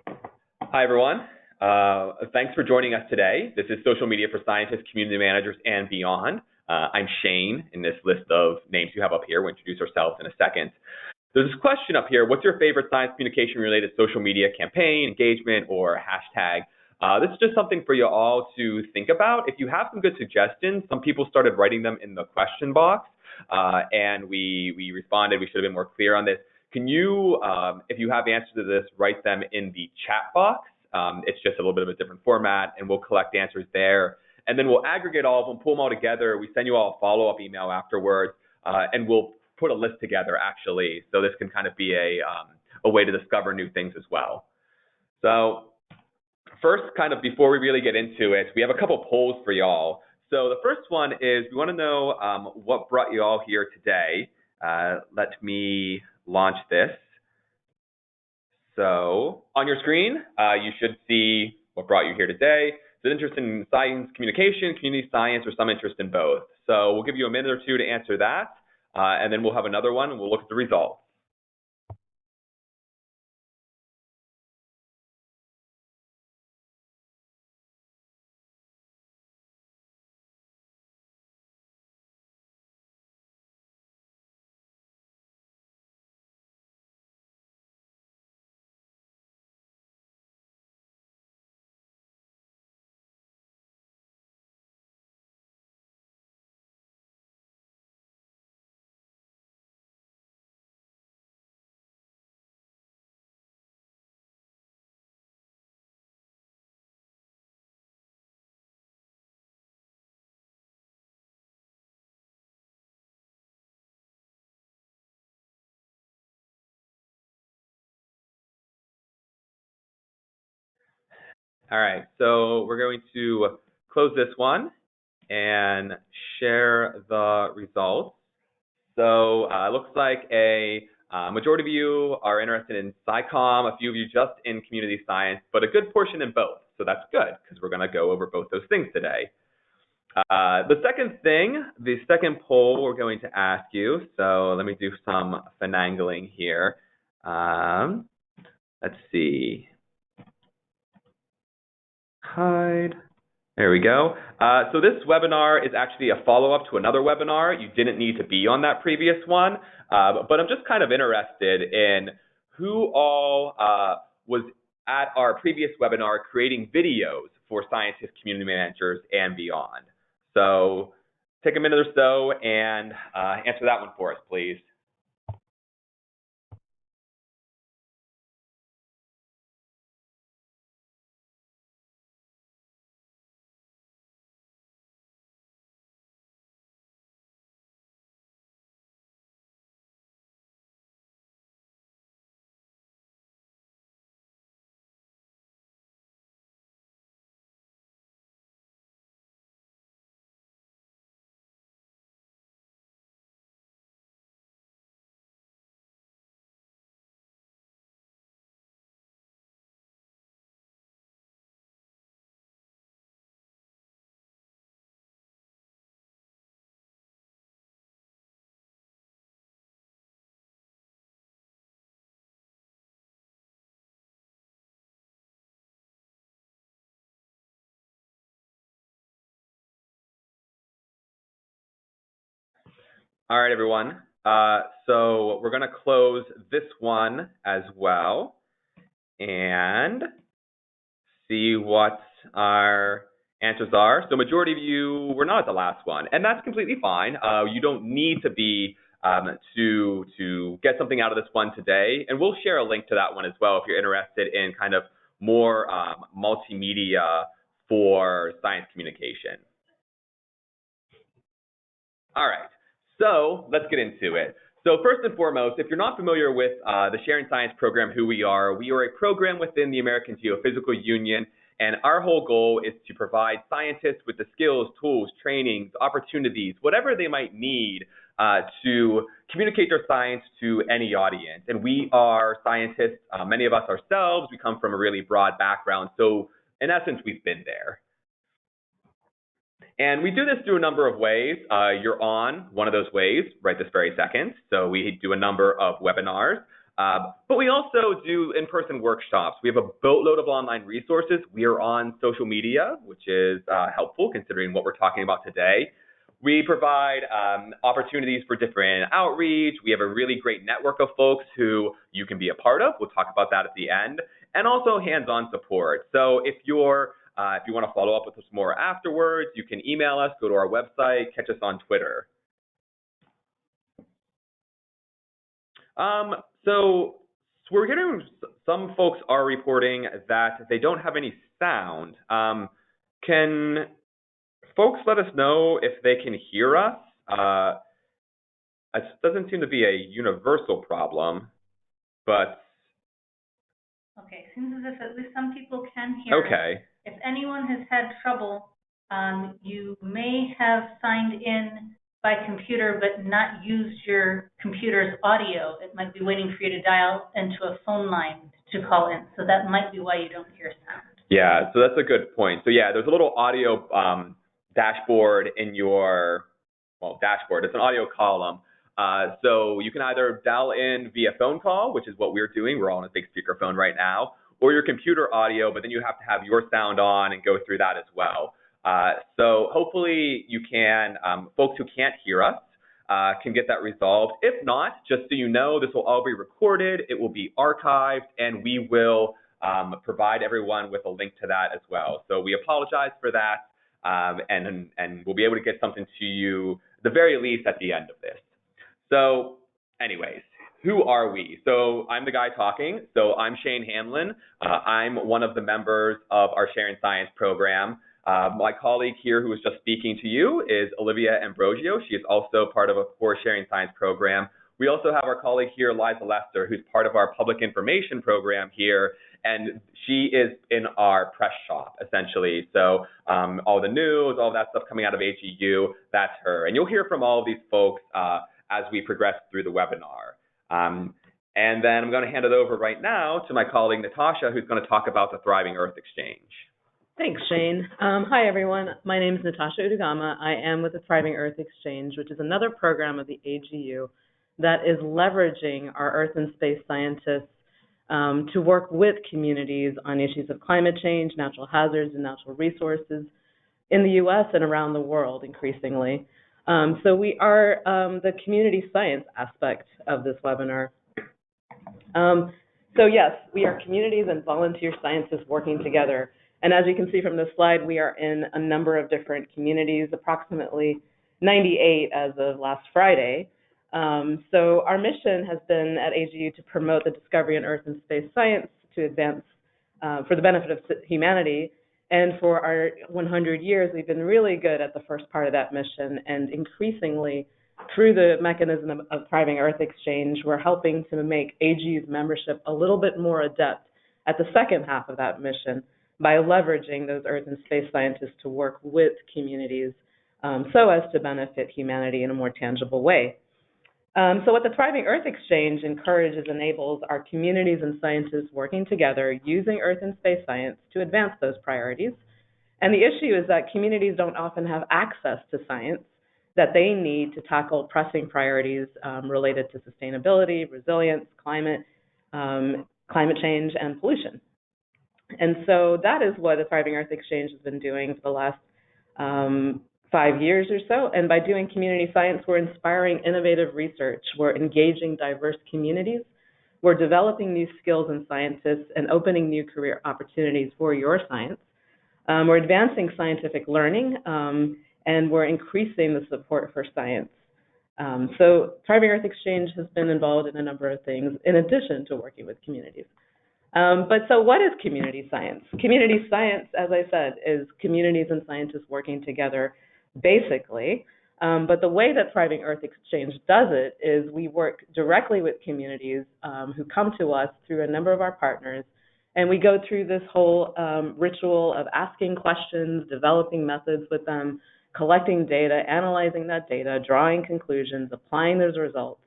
Hi, everyone. Thanks for joining us today. This is Social Media for Scientists, Community Managers, and Beyond. I'm Shane in this list of names you have up here. We'll introduce ourselves in a second. There's this question up here. What's your favorite science communication-related social media campaign, engagement, or hashtag? This is just something for you all to think about. If you have some good suggestions, some people started writing them in the question box, and we responded. We should have been more clear on this. Can you, if you have answers to this, write them in the chat box? It's just a little bit of a different format, and we'll collect answers there. And then we'll aggregate all of them, pull them all together. We send you all a follow-up email afterwards, and we'll put a list together, actually. So this can kind of be a way to discover new things as well. So first, kind of before we really get into it, we have a couple polls for y'all. So the first one is we want to know what brought you all here today. Let me launch this. So on your screen, you should see what brought you here today. Is it interest in science communication, community science, or some interest in both? So we'll give you a minute or two to answer that, and then we'll have another one, and we'll look at the results. All right, so we're going to close this one and share the results. So it looks like a majority of you are interested in SciComm, a few of you just in community science, but a good portion in both. So that's good, because we're going to go over both those things today. The second poll we're going to ask you, so let me do some finagling here. Let's see. Hide. There we go. So this webinar is actually a follow-up to another webinar. You didn't need to be on that previous one, but I'm just kind of interested in who all was at our previous webinar creating videos for scientists, community managers, and beyond. So take a minute or so and answer that one for us, please. All right, everyone. So we're going to close this one as well and see what our answers are. So majority of you were not at the last one, and that's completely fine. You don't need to be to get something out of this one today, and we'll share a link to that one as well if you're interested in kind of more multimedia for science communication. All right, so let's get into it. So first and foremost, if you're not familiar with the Sharing Science program, who we are a program within the American Geophysical Union, and our whole goal is to provide scientists with the skills, tools, trainings, opportunities, whatever they might need to communicate their science to any audience. And we are scientists, many of us ourselves, we come from a really broad background, so in essence, we've been there. And we do this through a number of ways. You're on one of those ways right this very second. So we do a number of webinars. But we also do in-person workshops. We have a boatload of online resources. We are on social media, which is helpful considering what we're talking about today. We provide opportunities for different outreach. We have a really great network of folks who you can be a part of. We'll talk about that at the end. And also hands-on support. So if you want to follow up with us more afterwards, you can email us, go to our website, catch us on Twitter. So we're getting, some folks are reporting that they don't have any sound. Can folks let us know if they can hear us? It doesn't seem to be a universal problem, but... Okay, seems as if at least some people can hear us. If anyone has had trouble, you may have signed in by computer but not used your computer's audio. It might be waiting for you to dial into a phone line to call in, so that might be why you don't hear sound. Yeah, so that's a good point. So yeah, there's a little audio dashboard in your, dashboard. It's an audio column. So you can either dial in via phone call, which is what we're doing. We're all on a big speakerphone right now, or your computer audio, but then you have to have your sound on and go through that as well. So hopefully you can, folks who can't hear us can get that resolved. If not, just so you know, this will all be recorded, it will be archived, and we will provide everyone with a link to that as well. So we apologize for that, and we'll be able to get something to you, at the very least, at the end of this. So anyways, who are we? So I'm the guy talking. So I'm Shane Hanlon. I'm one of the members of our Sharing Science program. My colleague here who was just speaking to you is Olivia Ambrosio. She is also part of a core Sharing Science program. We also have our colleague here, Liza Lester, who's part of our public information program here, and she is in our press shop, essentially. So all the news, all that stuff coming out of AGU, that's her. And you'll hear from all of these folks as we progress through the webinar. And then I'm going to hand it over right now to my colleague, Natasha, who's going to talk about the Thriving Earth Exchange. Thanks, Shane. Hi, everyone. My name is Natasha Udagama. I am with the Thriving Earth Exchange, which is another program of the AGU that is leveraging our earth and space scientists to work with communities on issues of climate change, natural hazards, and natural resources in the U.S. and around the world increasingly. So we are the community science aspect of this webinar. So yes, we are communities and volunteer scientists working together. And as you can see from this slide, we are in a number of different communities, approximately 98 as of last Friday. So our mission has been at AGU to promote the discovery in earth and space science to advance for the benefit of humanity. And for our 100 years, we've been really good at the first part of that mission, and increasingly through the mechanism of Thriving Earth Exchange, we're helping to make AGU's membership a little bit more adept at the second half of that mission by leveraging those earth and space scientists to work with communities so as to benefit humanity in a more tangible way. So what the Thriving Earth Exchange encourages, enables our communities and scientists working together using earth and space science to advance those priorities. And the issue is that communities don't often have access to science that they need to tackle pressing priorities related to sustainability, resilience, climate change, and pollution. And so that is what the Thriving Earth Exchange has been doing for the last 5 years or so. And by doing community science, we're inspiring innovative research. We're engaging diverse communities. We're developing new skills in scientists and opening new career opportunities for your science. We're advancing scientific learning, and we're increasing the support for science. So Thriving Earth Exchange has been involved in a number of things in addition to working with communities. But so what is community science? Community science, as I said, is communities and scientists working together, basically. But the way that Thriving Earth Exchange does it is we work directly with communities who come to us through a number of our partners, and we go through this whole ritual of asking questions, developing methods with them, collecting data, analyzing that data, drawing conclusions, applying those results,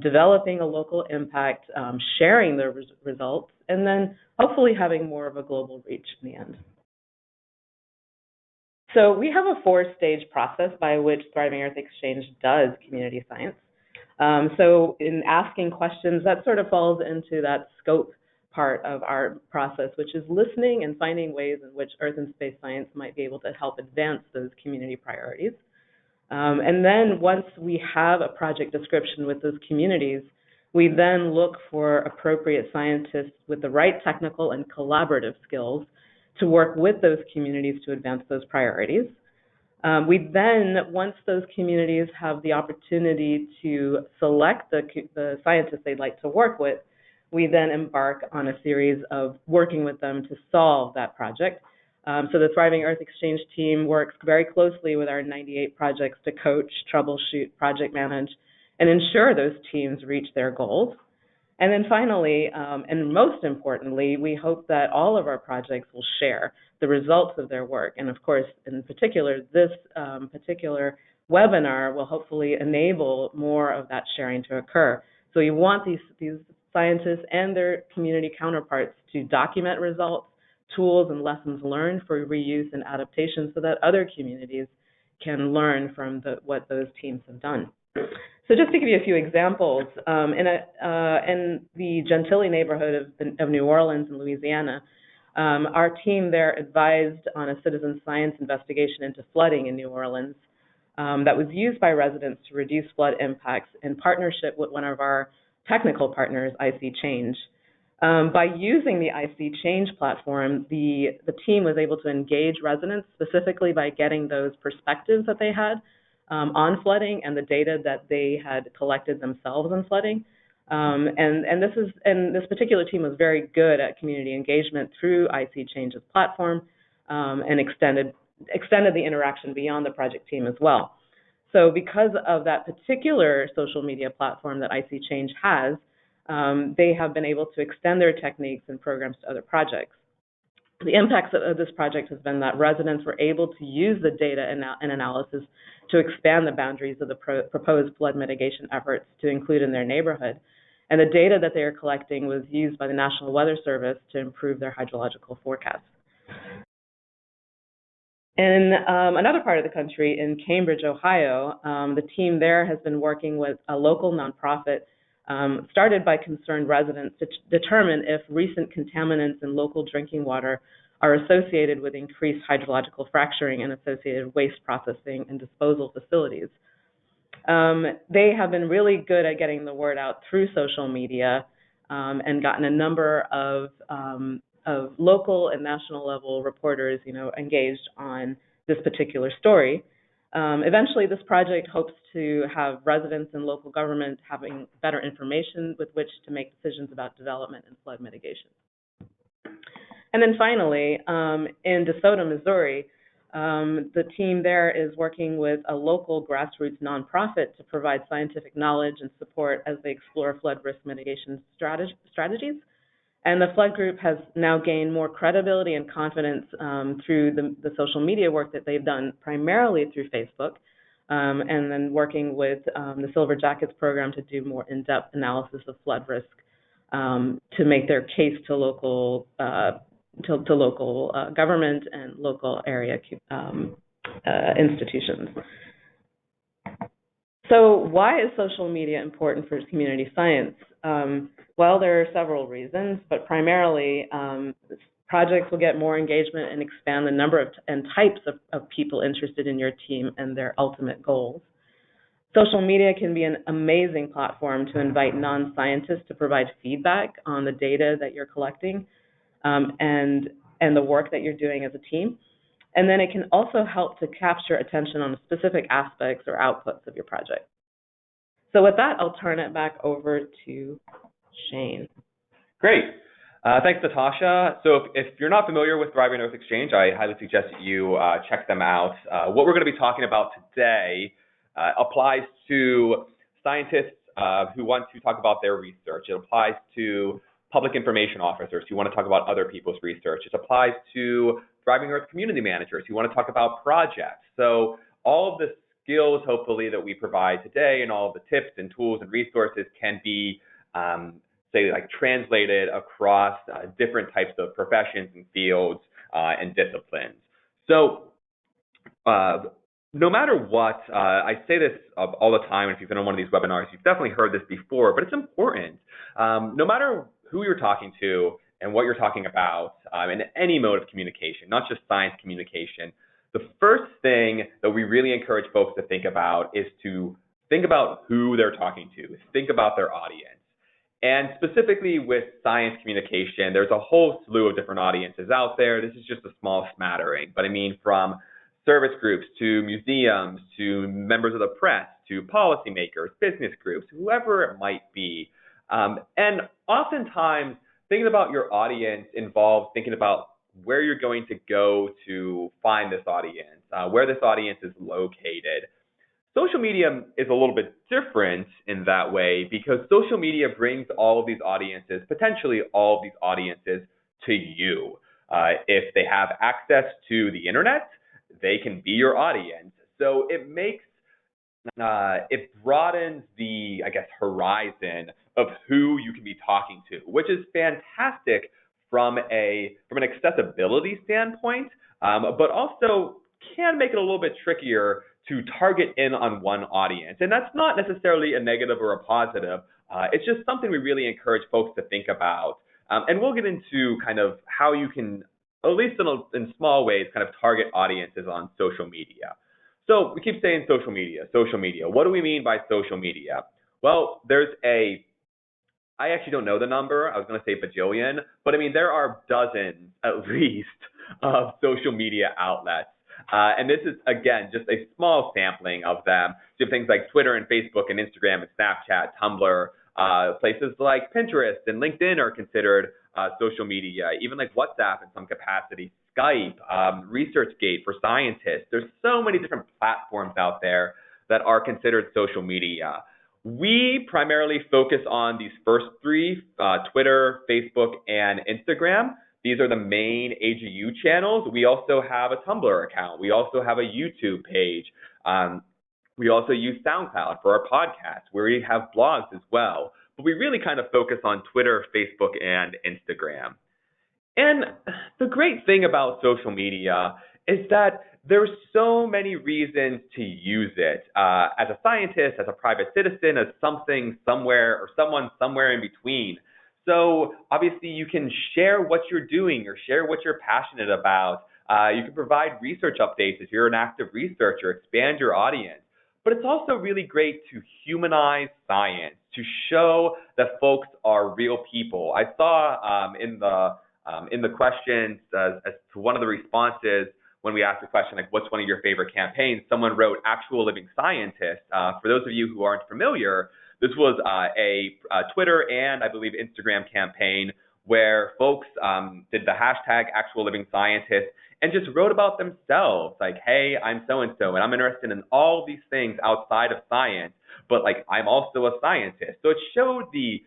developing a local impact, sharing the results, and then hopefully having more of a global reach in the end. So we have a 4-stage process by which Thriving Earth Exchange does community science. So in asking questions, that sort of falls into that scope part of our process, which is listening and finding ways in which Earth and space science might be able to help advance those community priorities. And then once we have a project description with those communities, we then look for appropriate scientists with the right technical and collaborative skills to work with those communities to advance those priorities. We then, once those communities have the opportunity to select the scientists they'd like to work with, we then embark on a series of working with them to solve that project. So the Thriving Earth Exchange team works very closely with our 98 projects to coach, troubleshoot, project manage, and ensure those teams reach their goals. And then finally, and most importantly, we hope that all of our projects will share the results of their work. And of course, in particular, this particular webinar will hopefully enable more of that sharing to occur. So you want these scientists and their community counterparts to document results, tools, and lessons learned for reuse and adaptation so that other communities can learn from what those teams have done. So just to give you a few examples, in the Gentilly neighborhood of New Orleans in Louisiana, our team there advised on a citizen science investigation into flooding in New Orleans that was used by residents to reduce flood impacts in partnership with one of our technical partners, IC Change. By using the IC Change platform, the team was able to engage residents specifically by getting those perspectives that they had on flooding and the data that they had collected themselves on flooding. And this particular team was very good at community engagement through IC Change's platform and extended the interaction beyond the project team as well. So because of that particular social media platform that IC Change has, they have been able to extend their techniques and programs to other projects. The impacts of this project has been that residents were able to use the data and analysis to expand the boundaries of the proposed flood mitigation efforts to include in their neighborhood. And the data that they are collecting was used by the National Weather Service to improve their hydrological forecasts. In another part of the country, in Cambridge, Ohio, the team there has been working with a local nonprofit started by concerned residents to determine if recent contaminants in local drinking water are associated with increased hydrological fracturing and associated waste processing and disposal facilities. They have been really good at getting the word out through social media and gotten a number of local and national level reporters, engaged on this particular story. Eventually, this project hopes to have residents and local government having better information with which to make decisions about development and flood mitigation. And then finally, in DeSoto, Missouri, the team there is working with a local grassroots nonprofit to provide scientific knowledge and support as they explore flood risk mitigation strategies. And the flood group has now gained more credibility and confidence through the social media work that they've done, primarily through Facebook, and then working with the Silver Jackets program to do more in-depth analysis of flood risk to make their case to local government and local area institutions. So why is social media important for community science? Well, there are several reasons, but primarily projects will get more engagement and expand the number and types of people interested in your team and their ultimate goals. Social media can be an amazing platform to invite non-scientists to provide feedback on the data that you're collecting and the work that you're doing as a team. And then it can also help to capture attention on specific aspects or outputs of your project. So with that, I'll turn it back over to Shane. Great. Thanks, Natasha. So if you're not familiar with Thriving Earth Exchange, I highly suggest that you check them out. What we're going to be talking about today applies to scientists who want to talk about their research. It applies to public information officers who want to talk about other people's research. It applies to Thriving Earth community managers who want to talk about projects. So all of the skills, hopefully, that we provide today and all of the tips and tools and resources can be, translated across different types of professions and fields and disciplines. So no matter what, I say this all the time. If you've been on one of these webinars, you've definitely heard this before, but it's important. No matter who you're talking to and what you're talking about in any mode of communication, not just science communication, the first thing that we really encourage folks to think about is to think about who they're talking to, think about their audience. And specifically with science communication, there's a whole slew of different audiences out there. This is just a small smattering, but I mean from service groups to museums to members of the press to policymakers, business groups, whoever it might be. And oftentimes, thinking about your audience involves thinking about where you're going to go to find this audience, where this audience is located. Social media is a little bit different in that way because social media brings all of these audiences, potentially all of these audiences, to you. If they have access to the internet, they can be your audience. So it broadens the, I guess, horizon of who you can be talking to, which is fantastic from an accessibility standpoint, but also can make it a little bit trickier to target in on one audience. And that's not necessarily a negative or a positive. It's just something we really encourage folks to think about. And we'll get into kind of how you can, at least in small ways, kind of target audiences on social media. So we keep saying social media, social media. What do we mean by social media? Well, I actually don't know the number. I was going to say bajillion, but I mean, there are dozens at least of social media outlets. And this is, again, just a small sampling of them. So you have things like Twitter and Facebook and Instagram and Snapchat, Tumblr, places like Pinterest and LinkedIn are considered social media, even like WhatsApp in some capacity, Skype, ResearchGate for scientists. There's so many different platforms out there that are considered social media. We primarily focus on these first three, Twitter, Facebook, and Instagram. These are the main AGU channels. We also have a Tumblr account. We also have a YouTube page. We also use SoundCloud for our podcast, where we have blogs as well. But we really kind of focus on Twitter, Facebook, and Instagram. And the great thing about social media is that there's so many reasons to use it. As a scientist, as a private citizen, as something somewhere or someone somewhere in between. So obviously you can share what you're doing or share what you're passionate about. You can provide research updates if you're an active researcher, expand your audience. But it's also really great to humanize science, to show that folks are real people. I saw in the questions as to one of the responses when we asked the question, like, what's one of your favorite campaigns? Someone wrote actual living scientist. For those of you who aren't familiar, this was a Twitter and I believe Instagram campaign where folks did the hashtag actual living scientist and just wrote about themselves. Like, hey, I'm so-and-so, and I'm interested in all these things outside of science, but like, I'm also a scientist. So it showed the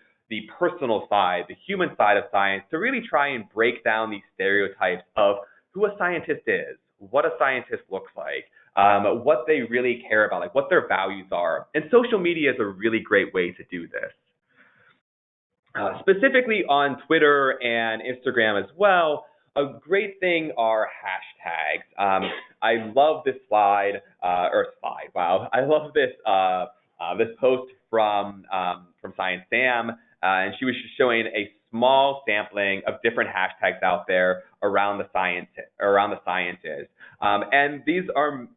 personal side, the human side of science to really try and break down these stereotypes of who a scientist is, what a scientist looks like, what they really care about, like what their values are. And social media is a really great way to do this. Specifically on Twitter and Instagram as well, a great thing are hashtags. I love this slide. I love this post from Science Sam, and she was showing a small sampling of different hashtags out there around the sciences. And these are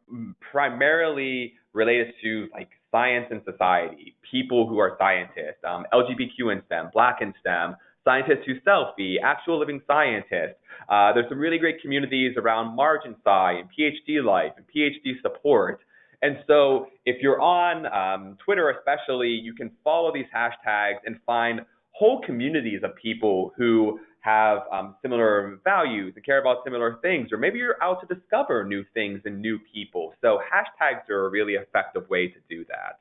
primarily related to like science and society, people who are scientists, LGBTQ in STEM, Black in STEM, scientists who selfie, actual living scientists. There's some really great communities around Margin Sci and PhD life and PhD support. And so if you're on Twitter especially, you can follow these hashtags and find whole communities of people who have similar values and care about similar things, or maybe you're out to discover new things and new people. So hashtags are a really effective way to do that.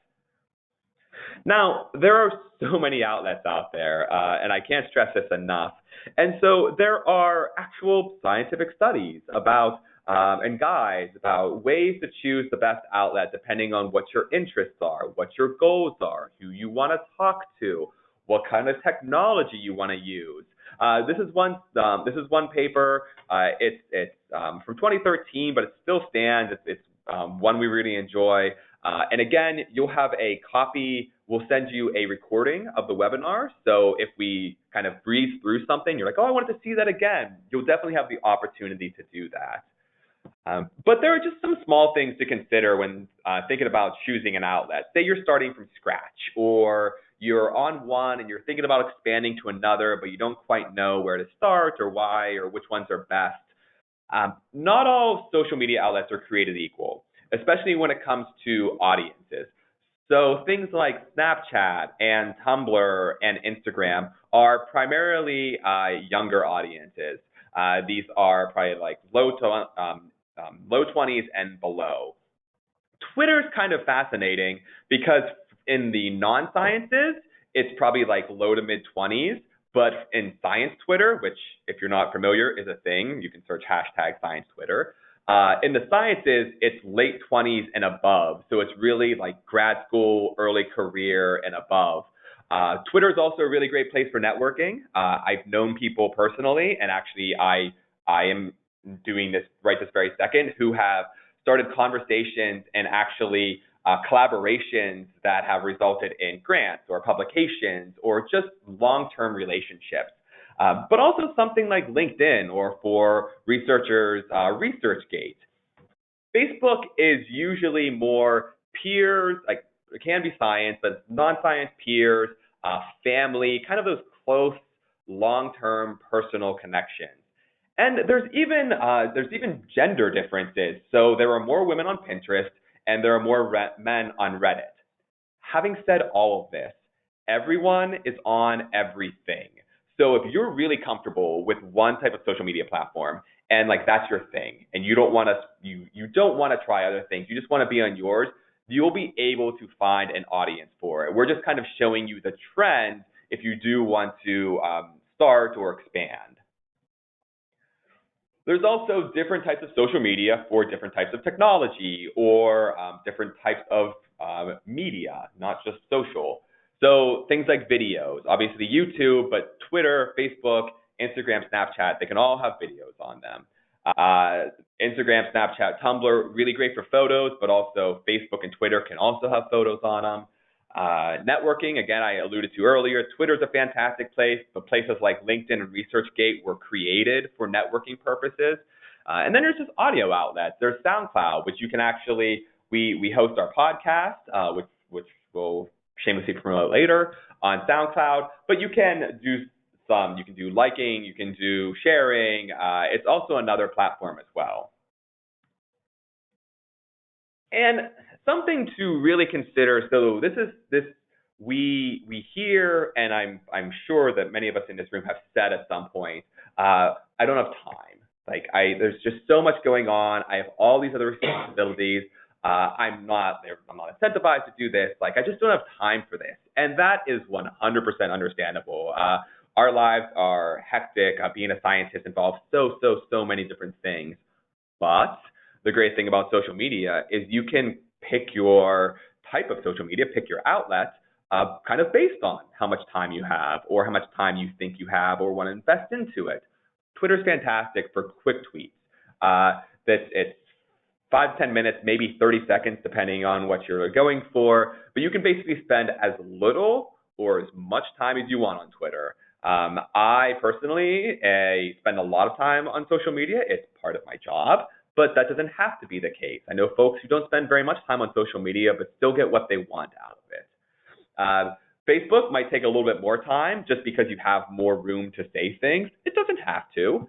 Now, there are so many outlets out there, and I can't stress this enough. And so there are actual scientific studies about and guides about ways to choose the best outlet depending on what your interests are, what your goals are, who you want to talk to, what kind of technology you want to use. This is one paper. It's from 2013, but it still stands. It's one we really enjoy. And again, you'll have a copy. We'll send you a recording of the webinar. So if we kind of breeze through something, you're like, oh, I wanted to see that again, you'll definitely have the opportunity to do that. But there are just some small things to consider when thinking about choosing an outlet. Say you're starting from scratch, or you're on one and you're thinking about expanding to another, but you don't quite know where to start or why or which ones are best. Not all social media outlets are created equal, especially when it comes to audiences. So things like Snapchat and Tumblr and Instagram are primarily younger audiences. These are probably like low 20s and below. Twitter is kind of fascinating because in the non-sciences, it's probably like low to mid 20s. But in science Twitter, which if you're not familiar is a thing, you can search hashtag science Twitter. In the sciences, it's late 20s and above. So it's really like grad school, early career and above. Twitter is also a really great place for networking. I've known people personally, and actually I am doing this right this very second, who have started conversations and actually collaborations that have resulted in grants or publications or just long-term relationships. But also something like LinkedIn, or for researchers, ResearchGate. Facebook is usually more peers, like it can be science, but non-science peers, family, kind of those close, long-term personal connections. And there's even gender differences. So there are more women on Pinterest and there are more men on Reddit. Having said all of this, everyone is on everything. So if you're really comfortable with one type of social media platform and like that's your thing, and you don't want to try other things, you just want to be on yours, you'll be able to find an audience for it. We're just kind of showing you the trend if you do want to start or expand. There's also different types of social media for different types of technology or different types of media, not just social. So things like videos, obviously YouTube, but Twitter, Facebook, Instagram, Snapchat, they can all have videos on them. Instagram, Snapchat, Tumblr, really great for photos, but also Facebook and Twitter can also have photos on them. Networking, again, I alluded to earlier, Twitter's a fantastic place, but places like LinkedIn and ResearchGate were created for networking purposes. And then there's just audio outlets. There's SoundCloud, which you can actually, we host our podcast, which we'll shamelessly promote later on SoundCloud, but you can do liking, you can do sharing. It's also another platform as well. And something to really consider. So we hear, and I'm sure that many of us in this room have said at some point, I don't have time. Like there's just so much going on. I have all these other responsibilities. I'm not incentivized to do this. Like I just don't have time for this. And that is 100% understandable. Our lives are hectic. Being a scientist involves so many different things. But the great thing about social media is you can pick your type of social media, pick your outlet, kind of based on how much time you have or how much time you think you have or want to invest into it. Twitter's fantastic for quick tweets. It's 5 to 10 minutes, maybe 30 seconds, depending on what you're going for. But you can basically spend as little or as much time as you want on Twitter. I personally spend a lot of time on social media. It's part of my job. But that doesn't have to be the case. I know folks who don't spend very much time on social media, but still get what they want out of it. Facebook might take a little bit more time just because you have more room to say things. It doesn't have to.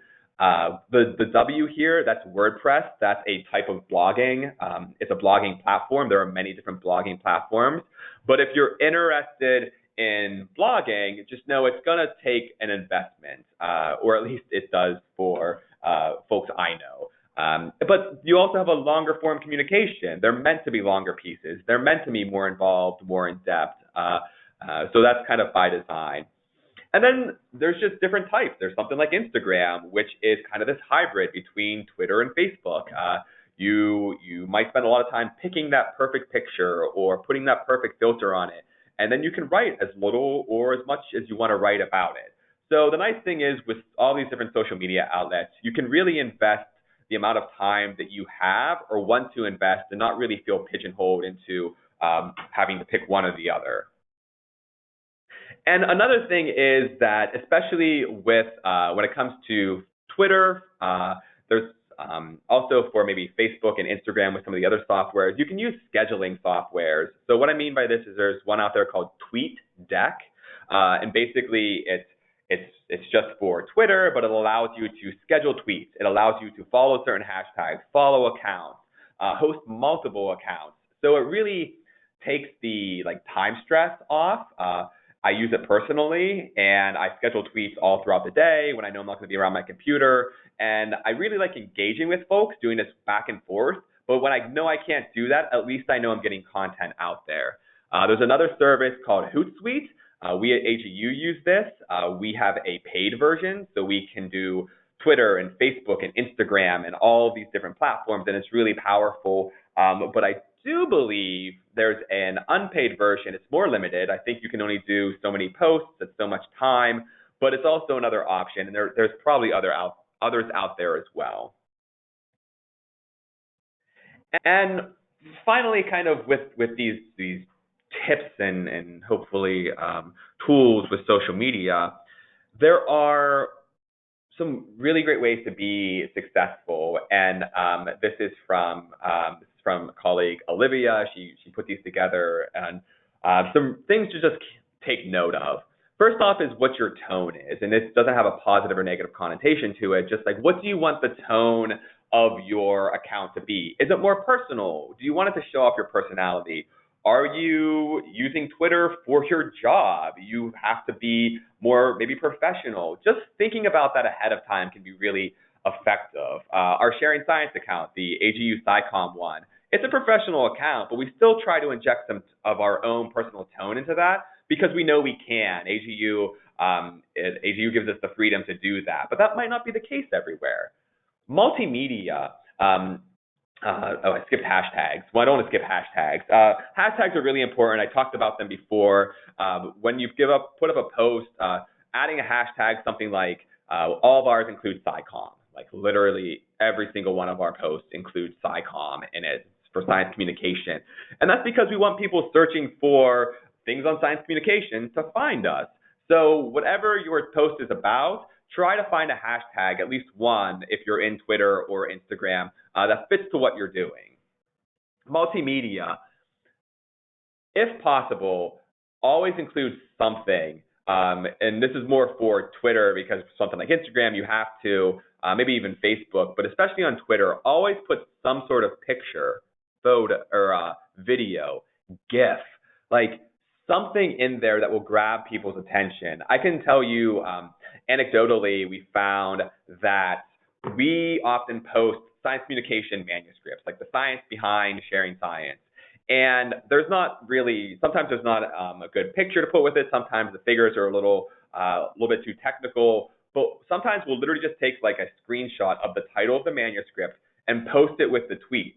The W here, that's WordPress. That's a type of blogging. It's a blogging platform. There are many different blogging platforms. But if you're interested in blogging, just know it's going to take an investment, or at least it does for folks I know. But you also have a longer form communication. They're meant to be longer pieces. They're meant to be more involved, more in depth. So that's kind of by design. And then there's just different types. There's something like Instagram, which is kind of this hybrid between Twitter and Facebook. You might spend a lot of time picking that perfect picture or putting that perfect filter on it. And then you can write as little or as much as you want to write about it. So the nice thing is with all these different social media outlets, you can really invest the amount of time that you have or want to invest and not really feel pigeonholed into having to pick one or the other. And another thing is that, especially with when it comes to Twitter, there's also for maybe Facebook and Instagram with some of the other softwares, you can use scheduling softwares. So what I mean by this is there's one out there called TweetDeck, and basically it's just for Twitter, but it allows you to schedule tweets. It allows you to follow certain hashtags, follow accounts, host multiple accounts. So it really takes the time stress off. I use it personally, and I schedule tweets all throughout the day when I know I'm not going to be around my computer. And I really like engaging with folks, doing this back and forth. But when I know I can't do that, at least I know I'm getting content out there. There's another service called Hootsuite. We at AGU use this. We have a paid version, so we can do Twitter and Facebook and Instagram and all of these different platforms, and it's really powerful. But I do believe there's an unpaid version. It's more limited. I think you can only do so many posts at so much time, but it's also another option, and there's probably others out there as well. And finally, kind of with these tips and hopefully tools with social media, there are some really great ways to be successful, and this is from a colleague Olivia. She put these together, and some things to just take note of. First off is what your tone is, and this doesn't have a positive or negative connotation to it. Just like, what do you want the tone of your account to be? Is it more personal? Do you want it to show off your personality? Are you using Twitter for your job? You have to be more maybe professional. Just thinking about that ahead of time can be really effective. Our Sharing Science account, the AGU SciComm one, it's a professional account, but we still try to inject some of our own personal tone into that because we know we can. AGU gives us the freedom to do that, but that might not be the case everywhere. Multimedia. I skipped hashtags. Well, I don't want to skip hashtags. Hashtags are really important. I talked about them before. When you put up a post, adding a hashtag, something like all of ours include SciComm. Like literally every single one of our posts includes SciComm in it for science communication. And that's because we want people searching for things on science communication to find us. So whatever your post is about, try to find a hashtag, at least one, if you're in Twitter or Instagram, that fits to what you're doing. Multimedia, if possible, always include something. And this is more for Twitter because something like Instagram, you have to, maybe even Facebook, but especially on Twitter, always put some sort of picture, photo, or video, GIF, like something in there that will grab people's attention. I can tell you, anecdotally, we found that we often post science communication manuscripts, like the science behind sharing science. And sometimes there's not a good picture to put with it. Sometimes the figures are a little bit too technical. But sometimes we'll literally just take like a screenshot of the title of the manuscript and post it with the tweet.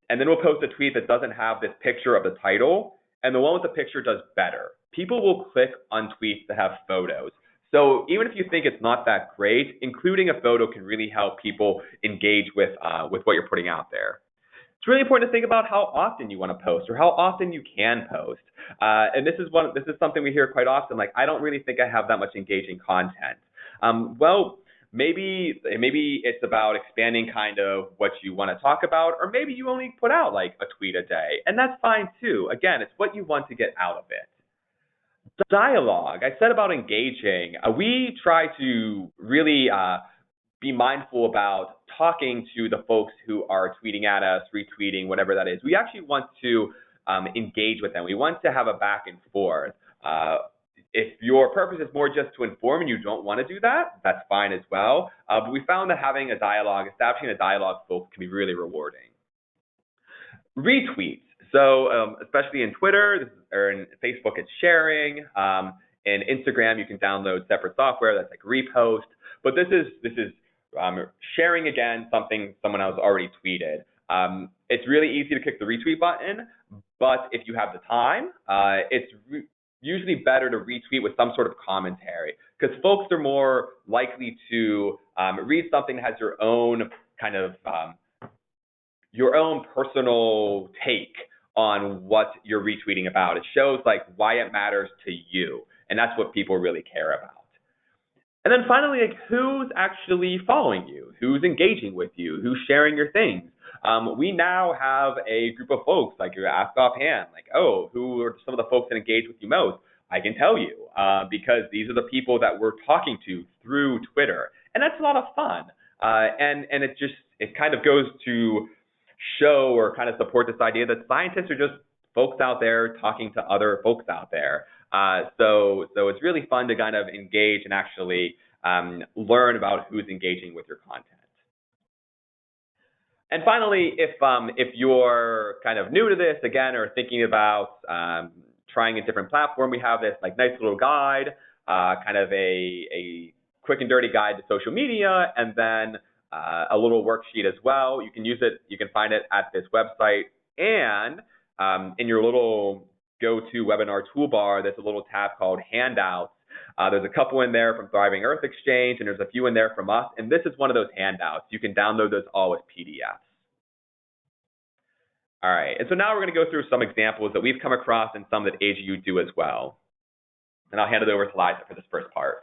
And then we'll post a tweet that doesn't have this picture of the title, and the one with the picture does better. People will click on tweets that have photos. So even if you think it's not that great, including a photo can really help people engage with what you're putting out there. It's really important to think about how often you want to post or how often you can post. And this is something we hear quite often, like, I don't really think I have that much engaging content. Well, maybe it's about expanding kind of what you want to talk about, or maybe you only put out like a tweet a day, and that's fine too. Again, it's what you want to get out of it. Dialogue, I said about engaging. We try to really be mindful about talking to the folks who are tweeting at us, retweeting, whatever that is. We actually want to engage with them. We want to have a back and forth. If your purpose is more just to inform and you don't want to do that, that's fine as well. But we found that having a dialogue, establishing a dialogue with folks can be really rewarding. Retweets. So especially in Twitter or in Facebook, it's sharing. In Instagram, you can download separate software that's like Repost. But this is sharing again something someone else already tweeted. It's really easy to click the retweet button, but if you have the time, it's usually better to retweet with some sort of commentary because folks are more likely to read something that has your own kind of your own personal take on what you're retweeting about. It shows like why it matters to you, and that's what people really care about. And then finally, like, who's actually following you? Who's engaging with you? Who's sharing your things? We now have a group of folks, like you ask offhand, like, oh, who are some of the folks that engage with you most? I can tell you, because these are the people that we're talking to through Twitter. And that's a lot of fun. And it kind of goes to show or kind of support this idea that scientists are just folks out there talking to other folks out there. So it's really fun to kind of engage and actually learn about who's engaging with your content. And finally, if you're kind of new to this again, or thinking about trying a different platform, we have this like nice little guide, kind of a quick and dirty guide to social media, and then a little worksheet as well. You can use it. You can find it at this website, and in your little go-to webinar toolbar, there's a little tab called Handouts. There's a couple in there from Thriving Earth Exchange, and there's a few in there from us, and this is one of those handouts. You can download those all as PDFs. All right, and so now we're going to go through some examples that we've come across and some that AGU do as well. And I'll hand it over to Liza for this first part.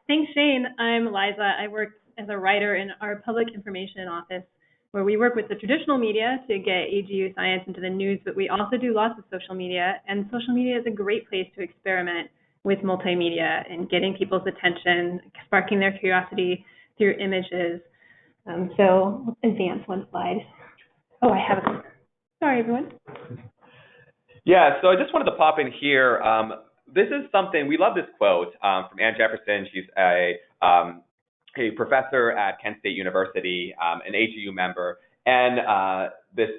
Thanks, Shane. I'm Liza. I work as a writer in our public information office, where we work with the traditional media to get AGU science into the news, but we also do lots of social media, and social media is a great place to experiment with multimedia and getting people's attention, sparking their curiosity through images. So let's advance one slide. Oh, I have it. Sorry, everyone. Yeah, so I just wanted to pop in here. This is something, we love this quote from Ann Jefferson. She's a professor at Kent State University, an AGU member, and this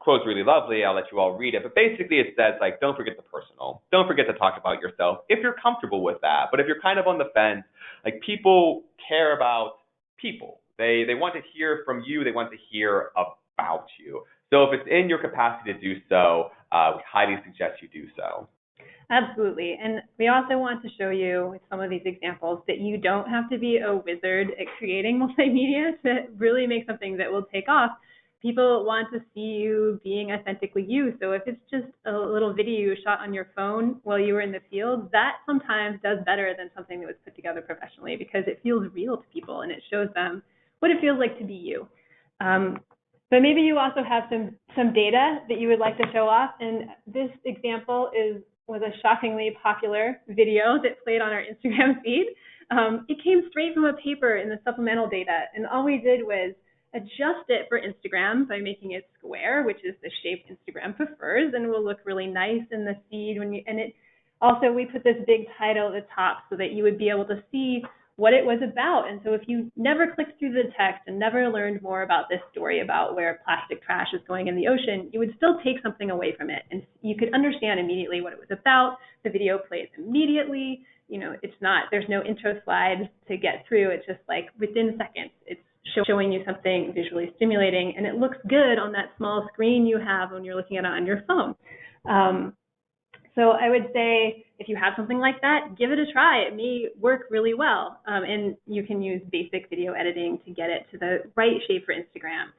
quote's really lovely. I'll let you all read it, but basically it says, like, don't forget the personal. Don't forget to talk about yourself if you're comfortable with that. But if you're kind of on the fence, like, people care about people. They want to hear from you. They want to hear about you. So if it's in your capacity to do so, we highly suggest you do so. Absolutely. And we also want to show you with some of these examples that you don't have to be a wizard at creating multimedia to really make something that will take off. People want to see you being authentically you. So if it's just a little video you shot on your phone while you were in the field, that sometimes does better than something that was put together professionally, because it feels real to people and it shows them what it feels like to be you. But maybe you also have some data that you would like to show off. And this example was a shockingly popular video that played on our Instagram feed. It came straight from a paper in the supplemental data, and all we did was adjust it for Instagram by making it square, which is the shape Instagram prefers, and will look really nice in the feed. We put this big title at the top so that you would be able to see what it was about. And so if you never clicked through the text and never learned more about this story about where plastic trash is going in the ocean, you would still take something away from it. And you could understand immediately what it was about. The video plays immediately. You know, there's no intro slide to get through. It's just like within seconds, it's showing you something visually stimulating, and it looks good on that small screen you have when you're looking at it on your phone. So I would say if you have something like that, give it a try. It may work really well. And you can use basic video editing to get it to the right shape for Instagram.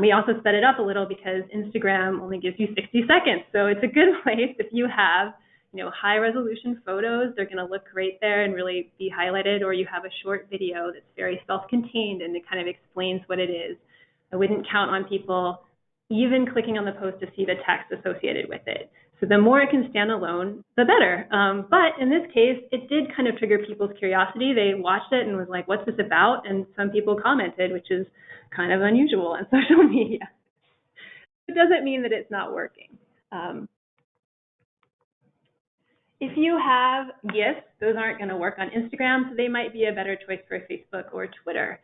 We also sped it up a little because Instagram only gives you 60 seconds. So it's a good place if you have, high resolution photos. They're going to look great there and really be highlighted, or you have a short video that's very self-contained and it kind of explains what it is. I wouldn't count on people even clicking on the post to see the text associated with it. So the more it can stand alone, the better. But in this case, it did kind of trigger people's curiosity. They watched it and was like, what's this about? And some people commented, which is kind of unusual on social media. It doesn't mean that it's not working. If you have GIFs, those aren't going to work on Instagram, so they might be a better choice for Facebook or Twitter.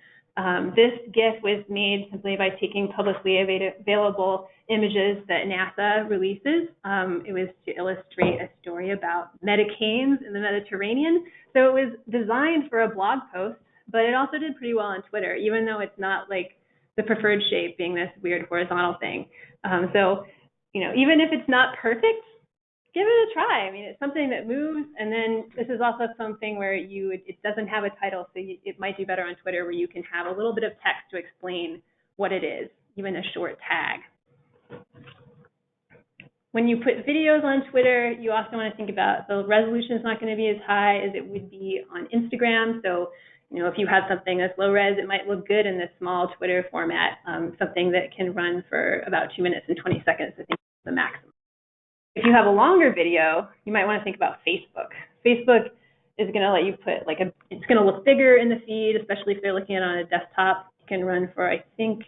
This GIF was made simply by taking publicly available images that NASA releases. It was to illustrate a story about medicanes in the Mediterranean. So it was designed for a blog post, but it also did pretty well on Twitter, even though it's not like the preferred shape being this weird horizontal thing. Even if it's not perfect, give it a try. I mean, it's something that moves, and then this is also something where it doesn't have a title, so it might do better on Twitter, where you can have a little bit of text to explain what it is, even a short tag. When you put videos on Twitter, you also want to think about the resolution is not going to be as high as it would be on Instagram. So, if you have something that's low res, it might look good in this small Twitter format, something that can run for about 2 minutes and 20 seconds, I think is the maximum. If you have a longer video, you might want to think about Facebook. Facebook is going to let you put it's going to look bigger in the feed, especially if they're looking at it on a desktop. It can run for, I think,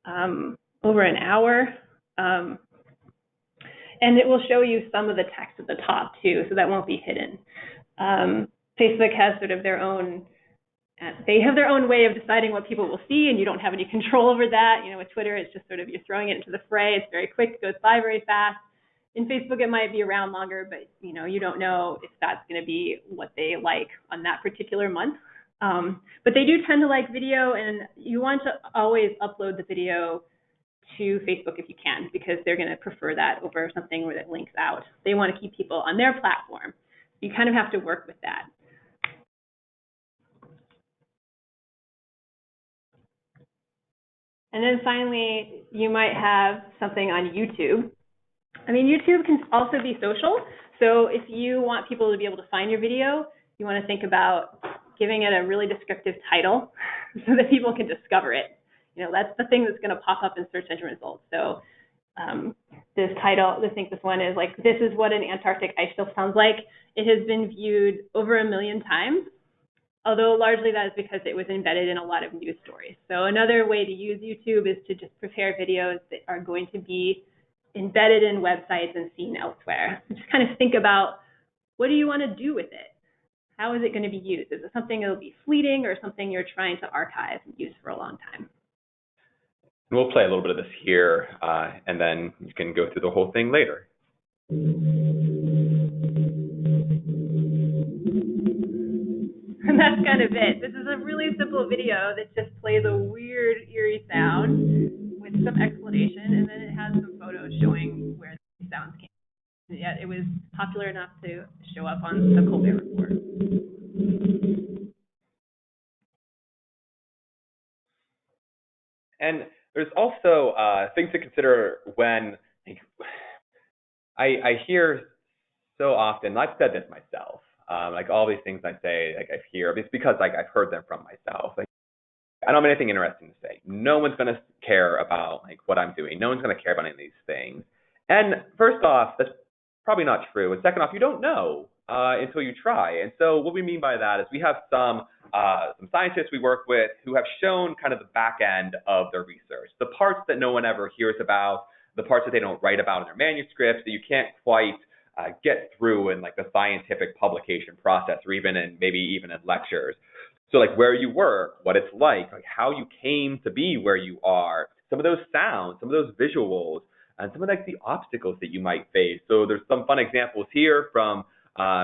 over an hour. And it will show you some of the text at the top too, so that won't be hidden. Facebook has sort of their own way of deciding what people will see, and you don't have any control over that. With Twitter, it's just sort of you're throwing it into the fray. It's very quick, it goes by very fast. In Facebook, it might be around longer, but you don't know if that's going to be what they like on that particular month. But they do tend to like video, and you want to always upload the video to Facebook if you can, because they're going to prefer that over something where it links out. They want to keep people on their platform. You kind of have to work with that. And then finally, you might have something on YouTube. YouTube can also be social. So if you want people to be able to find your video, you want to think about giving it a really descriptive title so that people can discover it. That's the thing that's going to pop up in search engine results. So this title, I think this one is this is what an Antarctic ice shelf sounds like. It has been viewed over 1 million times, although largely that is because it was embedded in a lot of news stories. So another way to use YouTube is to just prepare videos that are going to be embedded in websites and seen elsewhere. Just kind of think about, what do you want to do with it? How is it going to be used? Is it something that will be fleeting, or something you're trying to archive and use for a long time? We'll play a little bit of this here, and then you can go through the whole thing later. And that's kind of it. This is a really simple video that just plays a weird, eerie sound with some explanation, and then it has some photos showing where the sounds came from. Yet it was popular enough to show up on the Colbert Report. And there's also things to consider when I hear so often, I've said this myself, all these things I say, I hear, it's because I've heard them from myself. I don't have anything interesting to say. No one's going to care about what I'm doing. No one's going to care about any of these things. And first off, that's probably not true. And second off, you don't know until you try. And so what we mean by that is we have some scientists we work with who have shown kind of the back end of their research, the parts that no one ever hears about, the parts that they don't write about in their manuscripts that you can't quite get through in the scientific publication process, or maybe even in lectures. So where you work, what it's like how you came to be where you are, some of those sounds, some of those visuals, and some of the obstacles that you might face. So there's some fun examples here from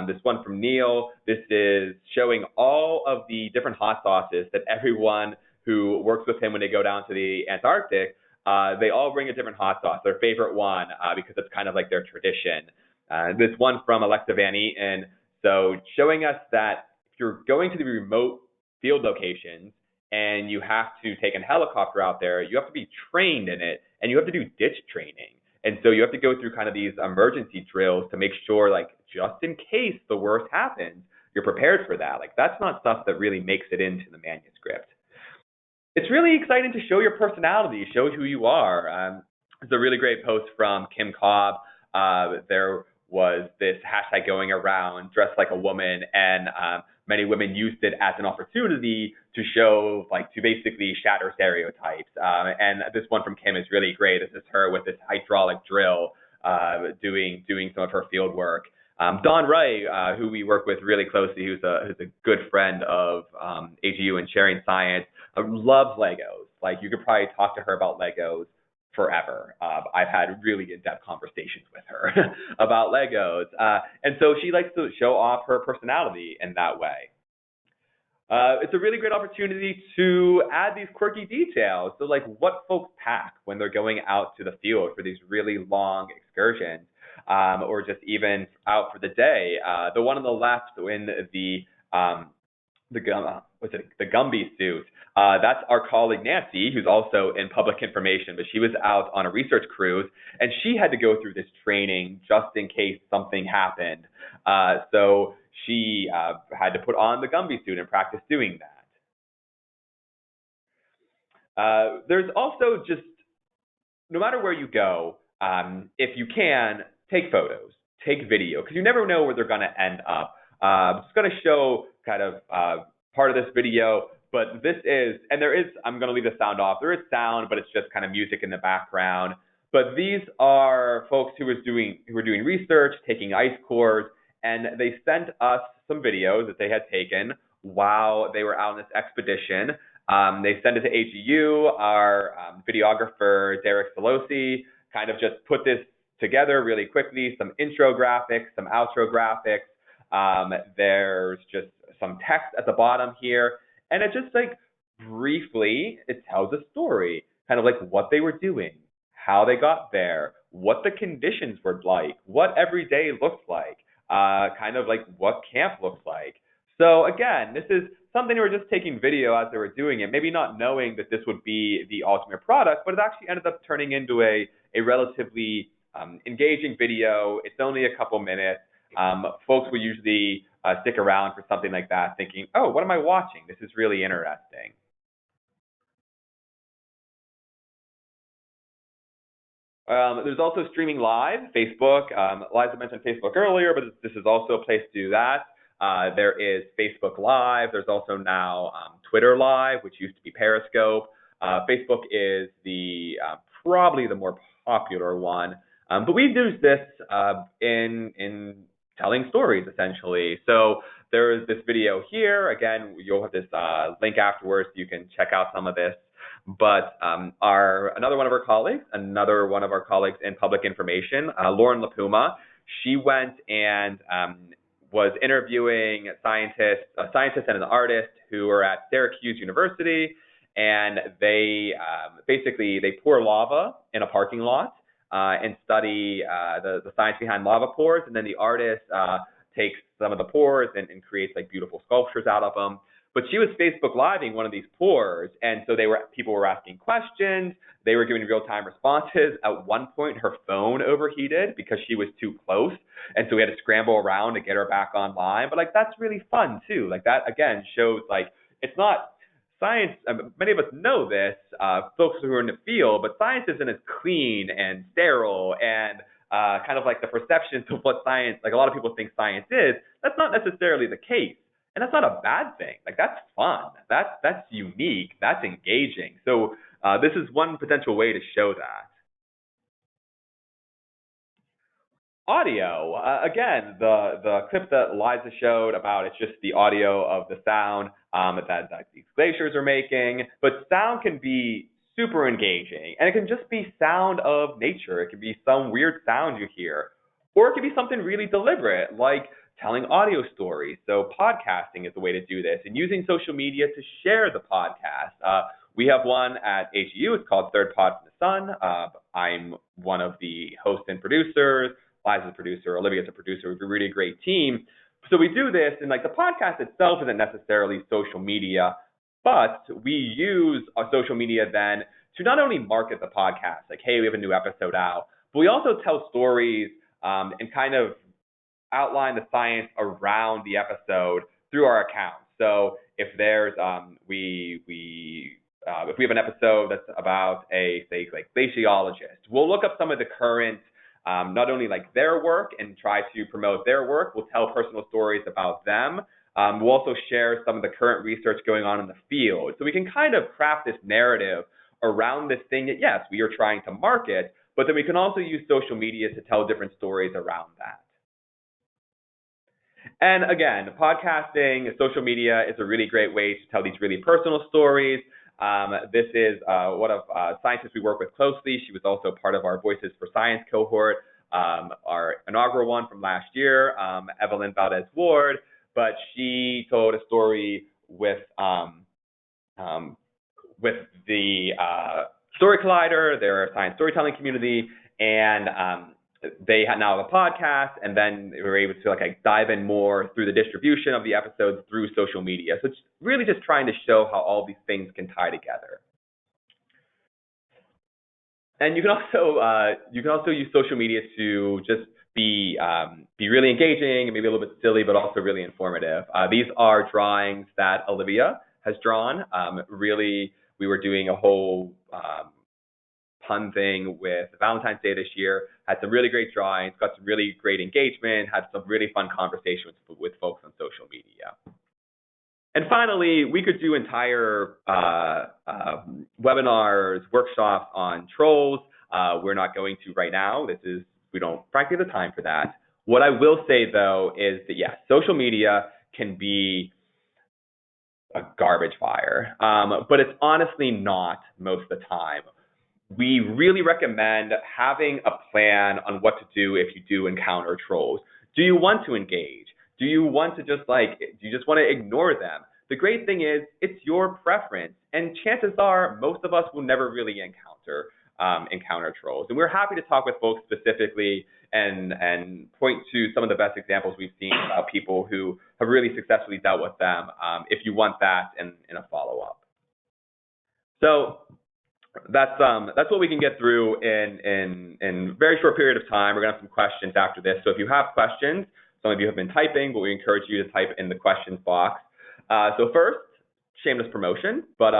this one from Neil. This is showing all of the different hot sauces that everyone who works with him when they go down to the Antarctic, they all bring a different hot sauce, their favorite one, because it's kind of their tradition. This one from Alexa Van Eaton, so showing us that if you're going to the remote field locations and you have to take a helicopter out there, you have to be trained in it, and you have to do ditch training. And so you have to go through kind of these emergency drills to make sure, just in case the worst happens, you're prepared for that. That's not stuff that really makes it into the manuscript. It's really exciting to show your personality, show who you are. There's a really great post from Kim Cobb. There was this hashtag going around, dress like a woman, and many women used it as an opportunity to show, to basically shatter stereotypes. And this one from Kim is really great. This is her with this hydraulic drill doing some of her field work. Dawn Ray, who we work with really closely, who's a good friend of AGU and Sharing Science, loves Legos. You could probably talk to her about Legos forever. I've had really in-depth conversations with her about Legos. And so she likes to show off her personality in that way. It's a really great opportunity to add these quirky details. So what folks pack when they're going out to the field for these really long excursions, or just even out for the day. The one on the left in the Gumby suit, That's our colleague Nancy, who's also in public information, but she was out on a research cruise, and she had to go through this training just in case something happened. So she had to put on the Gumby suit and practice doing that. There's also just, no matter where you go, if you can, take photos, take video, because you never know where they're going to end up. I'm just going to show kind of part of this video, but this is, and there is, I'm going to leave the sound off. There is sound, but it's just kind of music in the background. But these are folks who were doing research, taking ice cores, and they sent us some videos that they had taken while they were out on this expedition. They sent it to AGU. Our videographer, Derek Solosi, kind of just put this together really quickly, some intro graphics, some outro graphics. There's just some text at the bottom here. And it just like briefly, it tells a story, kind of like what they were doing, how they got there, what the conditions were like, what every day looked like, kind of like what camp looks like. So again, this is something we were just taking video as they were doing it, maybe not knowing that this would be the ultimate product, but it actually ended up turning into a relatively engaging video. It's only a couple minutes. Folks will usually stick around for something like that thinking, oh, what am I watching? This is really interesting. There's also streaming live, Facebook. Liza mentioned Facebook earlier, but this is also a place to do that. There is Facebook Live. There's also now Twitter Live, which used to be Periscope. Facebook is the probably the more popular one. But we use this in telling stories, essentially. So there's this video here. Again, you'll have this link afterwards so you can check out some of this. But another one of our colleagues in public information, Lauren LaPuma, she went and was interviewing a scientist and an artist who are at Syracuse University, and they basically pour lava in a parking lot and study the science behind lava pores, and then the artist takes some of the pores and creates like beautiful sculptures out of them. But she was Facebook Living one of these pores, and so people were asking questions. They were giving real-time responses. At one point, her phone overheated because she was too close, and so we had to scramble around to get her back online. But like that's really fun too. Like that again shows like it's not science. Many of us know this, folks who are in the field, but science isn't as clean and sterile and kind of like the perceptions of what science. Like a lot of people think science is. That's not necessarily the case. And that's not a bad thing. Like that's fun. That's unique. That's engaging. So this is one potential way to show that. Audio. Again, the clip that Liza showed about it's just the audio of the sound that these glaciers are making. But sound can be super engaging, and it can just be sound of nature. It can be some weird sound you hear, or it can be something really deliberate, like telling audio stories. So podcasting is the way to do this, and using social media to share the podcast. We have one at AGU. It's called Third Pod from the Sun. I'm one of the hosts and producers. Liza's a producer. Olivia's a producer. We have a really great team. So we do this, and like the podcast itself isn't necessarily social media, but we use our social media then to not only market the podcast, like, hey, we have a new episode out, but we also tell stories and kind of outline the science around the episode through our account. So if there's if we have an episode that's about a say like glaciologist, we'll look up some of the current not only like their work and try to promote their work, we'll tell personal stories about them. We'll also share some of the current research going on in the field. So we can kind of craft this narrative around this thing that, yes, we are trying to market, but then we can also use social media to tell different stories around that. And again, podcasting, social media is a really great way to tell these really personal stories. This is one of scientists we work with closely. She was also part of our Voices for Science cohort, our inaugural one from last year, Evelyn Valdez-Ward. But she told a story with the Story Collider, their science storytelling community, and they now have a podcast, and then we were able to like dive in more through the distribution of the episodes through social media. So it's really just trying to show how all these things can tie together. And you can also use social media to just be really engaging and maybe a little bit silly, but also really informative. These are drawings that Olivia has drawn. Really, we were doing a whole pun thing with Valentine's Day this year. Had some really great drawings, got some really great engagement, had some really fun conversations with folks on social media. And finally, we could do entire webinars, workshops on trolls. We're not going to right now. We don't, frankly, have the time for that. What I will say, though, is that, yes, social media can be a garbage fire, but it's honestly not most of the time. We really recommend having a plan on what to do if you do encounter trolls. Do you want to engage? Do you want to do you just want to ignore them? The great thing is it's your preference, and chances are most of us will never really encounter trolls. And we're happy to talk with folks specifically and point to some of the best examples we've seen about people who have really successfully dealt with them, if you want that in a follow-up. So that's what we can get through in a very short period of time. We're going to have some questions after this. So if you have questions, some of you have been typing, but we encourage you to type in the questions box. So first, shameless promotion, but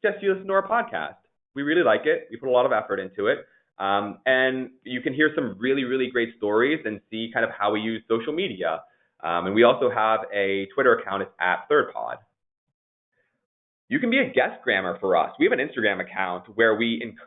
suggest you listen to our podcast. We really like it. We put a lot of effort into it. And you can hear some really, really great stories and see kind of how we use social media. And we also have a Twitter account. It's @ThirdPod. You can be a guest grammer for us. We have an Instagram account where we it's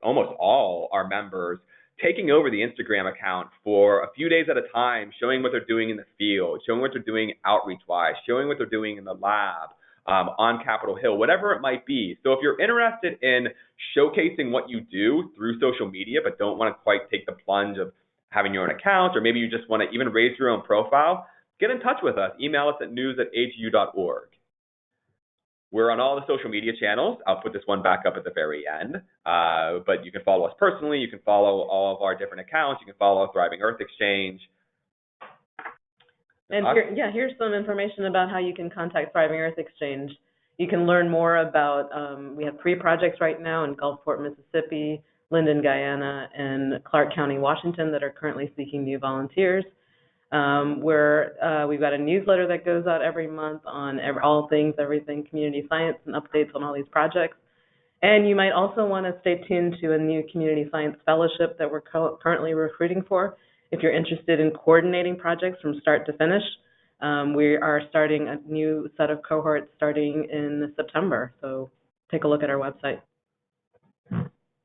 almost all our members taking over the Instagram account for a few days at a time, showing what they're doing in the field, showing what they're doing outreach-wise, showing what they're doing in the lab, on Capitol Hill, whatever it might be. So if you're interested in showcasing what you do through social media, but don't want to quite take the plunge of having your own account, or maybe you just want to even raise your own profile, get in touch with us. Email us at news@agu.org. We're on all the social media channels. I'll put this one back up at the very end. But you can follow us personally. You can follow all of our different accounts. You can follow Thriving Earth Exchange. And here's some information about how you can contact Thriving Earth Exchange. You can learn more about, we have 3 projects right now in Gulfport, Mississippi, Linden, Guyana, and Clark County, Washington that are currently seeking new volunteers. We've got a newsletter that goes out every month on everything community science and updates on all these projects. And you might also want to stay tuned to a new community science fellowship that we're currently recruiting for. If you're interested in coordinating projects from start to finish, we are starting a new set of cohorts starting in September. So take a look at our website.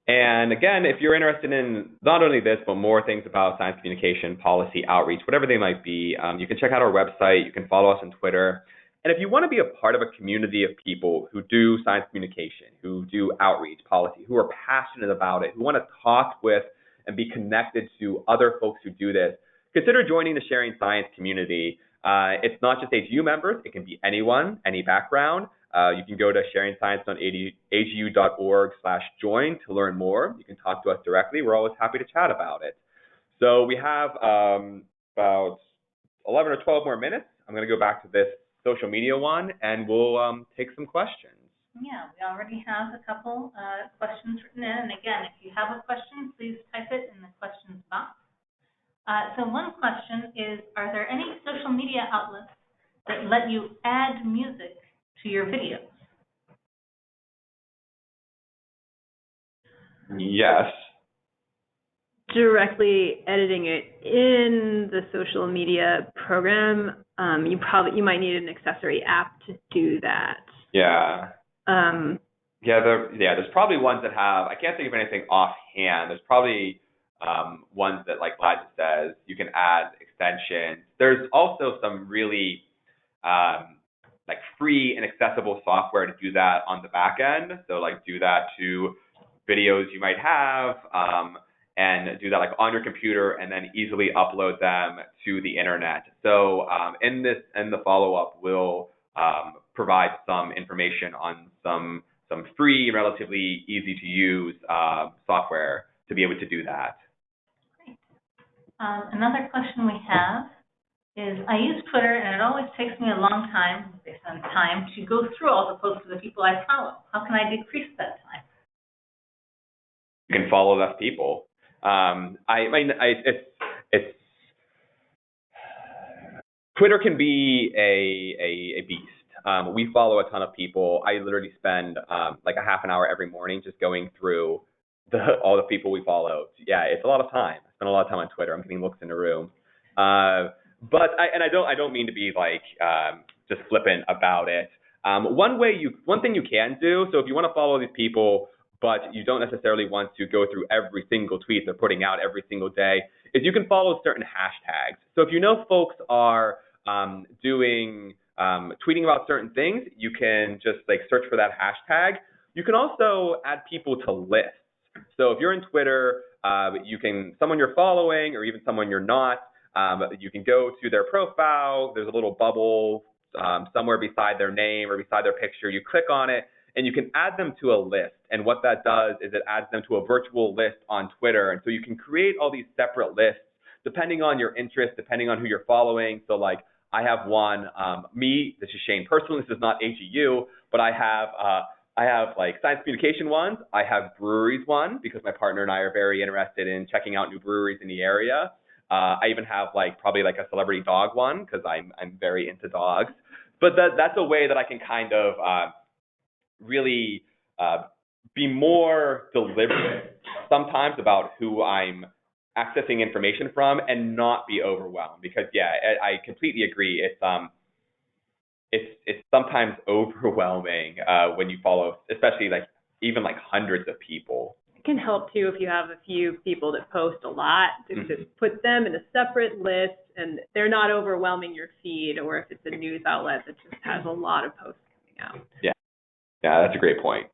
And again, if you're interested in not only this, but more things about science communication, policy, outreach, whatever they might be, you can check out our website. You can follow us on Twitter. And if you want to be a part of a community of people who do science communication, who do outreach, policy, who are passionate about it, who want to talk with and be connected to other folks who do this, consider joining the Sharing Science community. It's not just AGU members. It can be anyone, any background. You can go to sharingscience.agu.org/join to learn more. You can talk to us directly. We're always happy to chat about it. So we have about 11 or 12 more minutes. I'm going to go back to this social media one, and we'll take some questions. Yeah, we already have a couple questions written in. And again, if you have a question, please type it in the questions box. So one question is, are there any social media outlets that let you add music to your videos? Yes. Directly editing it in the social media program, you might need an accessory app to do that. Yeah. There's probably ones that have, I can't think of anything offhand. There's probably ones that, like Liza says, you can add extensions. There's also some really free and accessible software to do that on the back end. So do that to videos you might have, and do that on your computer, and then easily upload them to the internet. So in the follow-up, we'll provide some information on some free, relatively easy to use software to be able to do that. Great. Another question we have is, I use Twitter and it always takes me a long time, based on time, to go through all the posts of the people I follow. How can I decrease that time? You can follow less people. It's Twitter can be a beast. We follow a ton of people. I literally spend like a half an hour every morning just going through all the people we follow. Yeah, it's a lot of time. I spend a lot of time on Twitter. I'm getting looks in the room. But I don't mean to be like just flippant about it. One thing you can do. So if you want to follow these people, but you don't necessarily want to go through every single tweet they're putting out every single day, is you can follow certain hashtags. So if you know folks are tweeting about certain things, you can just like search for that hashtag. You can also add people to lists. So if you're in Twitter, someone you're following or even someone you're not, you can go to their profile. There's a little bubble somewhere beside their name or beside their picture. You click on it and you can add them to a list. And what that does is it adds them to a virtual list on Twitter. And so you can create all these separate lists depending on your interest, depending on who you're following. So like I have one, this is Shane personally, this is not AGU, but I have like science communication ones. I have breweries one because my partner and I are very interested in checking out new breweries in the area. I even have probably a celebrity dog one because I'm very into dogs. But that's a way that I can kind of really be more deliberate sometimes about who I'm accessing information from and not be overwhelmed. Because yeah, I completely agree. It's sometimes overwhelming when you follow, especially even hundreds of people. It can help too if you have a few people that post a lot to just put them in a separate list and they're not overwhelming your feed, or if it's a news outlet that just has a lot of posts coming out. Yeah, that's a great point.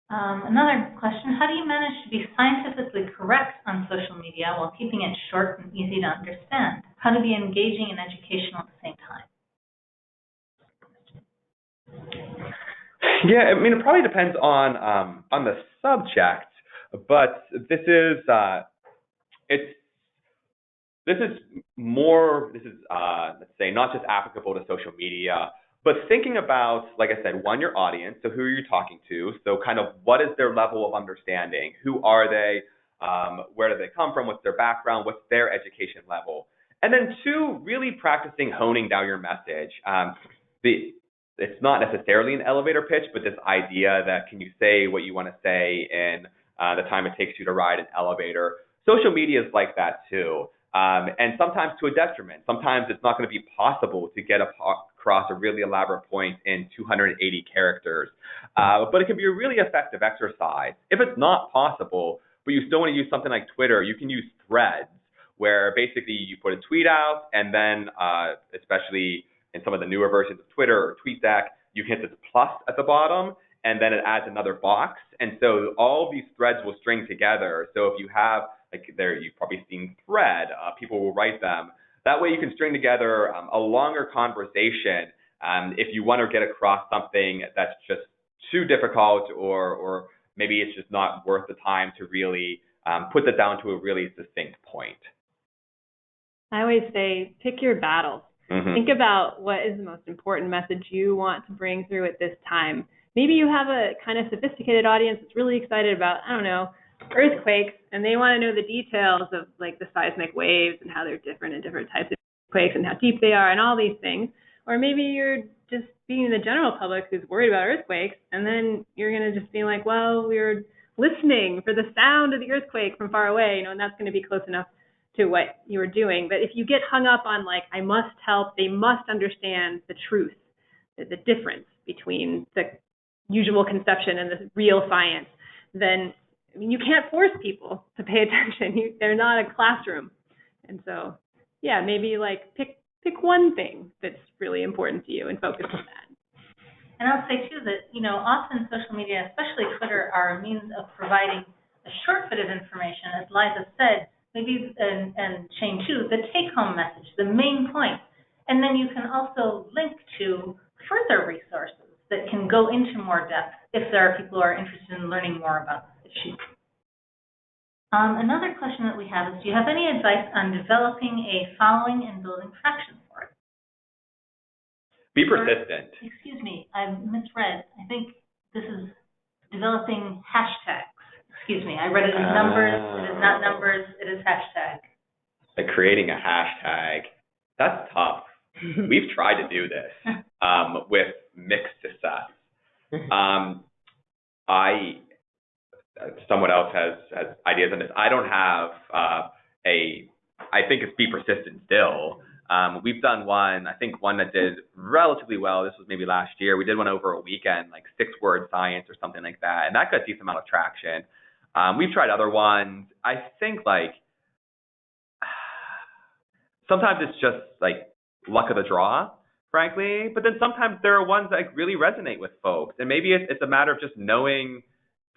Another question, how do you manage to be scientifically correct on social media while keeping it short and easy to understand? How to be engaging and educational at the same time? Yeah, I mean, it probably depends on the subject, but this is let's say not just applicable to social media, but thinking about, like I said, one, your audience. So who are you talking to? So kind of what is their level of understanding? Who are they? Where do they come from? What's their background? What's their education level? And then two, really practicing honing down your message. It's not necessarily an elevator pitch, but this idea that can you say what you want to say in the time it takes you to ride an elevator. Social media is like that too. And sometimes to a detriment. Sometimes it's not going to be possible to get across a really elaborate point in 280 characters. But it can be a really effective exercise. If it's not possible, but you still want to use something like Twitter, you can use threads, where basically you put a tweet out, and then especially in some of the newer versions of Twitter or TweetDeck, you hit this plus at the bottom, and then it adds another box. And so all these threads will string together. So if you have, you've probably seen thread, people will write them. That way you can string together a longer conversation if you want to get across something that's just too difficult, or maybe it's just not worth the time to really put that down to a really succinct point. I always say, pick your battles. Think about what is the most important message you want to bring through at this time. Maybe you have a kind of sophisticated audience that's really excited about, I don't know, earthquakes, and they want to know the details of the seismic waves and how they're different in different types of earthquakes and how deep they are and all these things. Or maybe you're just being the general public who's worried about earthquakes, and then you're going to just be like, well, we're listening for the sound of the earthquake from far away, and that's going to be close enough to what you were doing. But if you get hung up on I must help, they must understand the truth, the difference between the usual conception and the real science, then you can't force people to pay attention. They're not a classroom. And so, yeah, maybe pick one thing that's really important to you and focus on that. And I'll say too that, often social media, especially Twitter, are a means of providing a short bit of information, as Liza said, maybe, and Shane too, the take-home message, the main point. And then you can also link to further resources that can go into more depth if there are people who are interested in learning more about this issue. Another question that we have is, do you have any advice on developing a following and building traction for it? Be persistent. Excuse me, I misread. I think this is developing hashtags. Excuse me, I read it as numbers. It is not numbers, it is hashtag. Like creating a hashtag. That's tough. We've tried to do this with mixed success. Someone else has ideas on this. I don't have I think it's be persistent still. We've done one that did relatively well. This was maybe last year. We did one over a weekend, like 6-word science or something like that, and that got a decent amount of traction. We've tried other ones. I think like sometimes it's just like luck of the draw, frankly, but then sometimes there are ones that really resonate with folks, and maybe it's a matter of just knowing